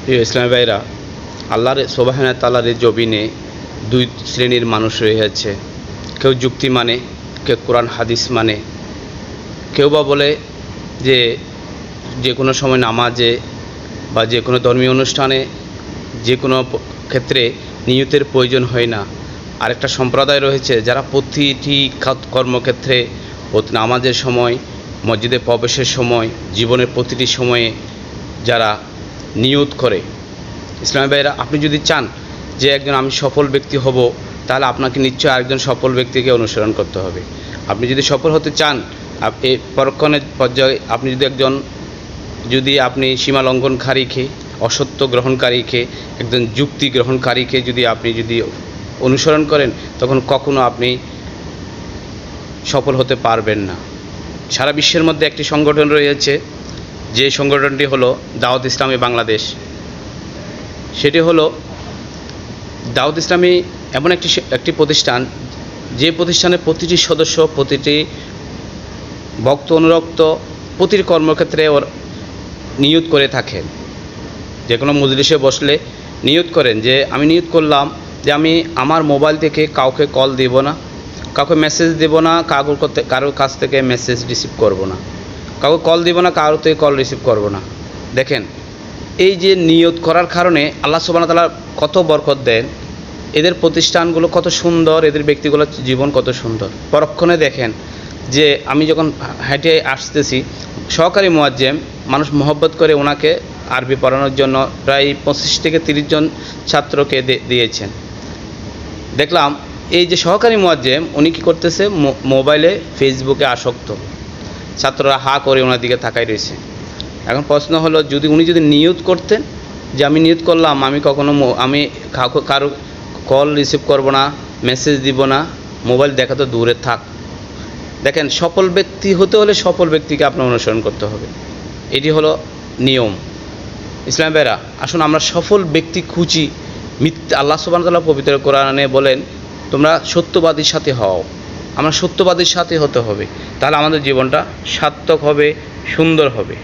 প্রিয় ইসলামী ভাইরা, আল্লাহর সুবহানাহু ওয়া তাআলার জমিনে দুই শ্রেণীর মানুষ রয়েছে। কেউ যুক্তি মানে, কেউ কোরআন হাদিস মানে। কেউ বা বলে যে কোনো সময় নামাজে বা যে কোনো ধর্মীয় অনুষ্ঠানে যে কোনো ক্ষেত্রে নিয়তের প্রয়োজন হয় না। আরেকটা সম্প্রদায় রয়েছে যারা প্রতিটি কর্মক্ষেত্রে, নামাজের সময়, মসজিদে প্রবেশের সময়, জীবনের প্রতিটি সময়ে যারা নিয়ত করে। ইসলামী ভাইরা, আপনি যদি চান যে একজন আমি সফল ব্যক্তি হব, তাহলে আপনাকে নিশ্চয়ই আরেকজন সফল ব্যক্তিকে অনুসরণ করতে হবে। আপনি যদি সফল হতে চান, এই পরক্ষণের পর্যায়ে আপনি সীমা লঙ্ঘনকারীকে, অসত্য গ্রহণকারীকে, একজন যুক্তি গ্রহণকারীকে আপনি অনুসরণ করেন, তখন কখনো আপনি সফল হতে পারবেন না। সারা বিশ্বের মধ্যে একটি সংগঠন রয়েছে, যে সংগঠনটি হলো দাওয়াত ইসলামী বাংলাদেশ। সেটি হলো দাওয়াত ইসলামী এমন একটি প্রতিষ্ঠান, যে প্রতিষ্ঠানের প্রতিটি সদস্য, প্রতিটি ভক্ত অনুরক্ত প্রতিটি কর্মক্ষেত্রে নিয়ত করে থাকেন। যে কোনো মজলিসে বসলে নিয়ত করেন যে আমি নিয়ত করলাম যে আমি আমার মোবাইল থেকে কাউকে কল দেব না, কাউকে মেসেজ দেব না, কারোর কাছ থেকে মেসেজ রিসিভ করব না, কাউকে কল দেব না, কারোর থেকে কল রিসিভ করব না। দেখেন, এই যে নিয়ত করার কারণে আল্লাহ সুবহানাহু ওয়া তাআলা কত বরকত দেন। এদের প্রতিষ্ঠানগুলো কত সুন্দর, এদের ব্যক্তিগুলোর জীবন কত সুন্দর। পরক্ষণে দেখেন যে আমি যখন হেঁটে আসতেছি, সহকারী মুয়াজ্জেম মানুষ মহব্বত করে ওনাকে আরবি পড়ানোর জন্য প্রায় 25 থেকে 30 জন ছাত্রকে দিয়েছেন। দেখলাম এই যে সহকারী মুয়াজ্জেম, উনি কী করতেছে, মোবাইলে ফেসবুকে আসক্ত। ছাত্ররা হা করে ওনার দিকে তাকাই রয়েছে। এখন প্রশ্ন হলো, উনি যদি নিয়ত করতেন যে আমি নিয়ত করলাম আমি কারো কল রিসিভ করব না, মেসেজ দিব না, মোবাইল দেখা তো দূরে থাক। দেখেন, সফল ব্যক্তি হতে হলে সফল ব্যক্তিকে আপনার অনুসরণ করতে হবে। এটি হলো নিয়ম। ইসলাম ভাইরা, আসুন আমরা সফল ব্যক্তি খুঁজি। আল্লাহ সুবহানাহু ওয়া তাআলা পবিত্র কোরআনে বলেন, তোমরা সত্যবাদীর সাথে হও। আমরা সত্যবাদীর সাথে হতে হবে, তাহলে আমাদের জীবনটা সার্থক হবে, সুন্দর হবে।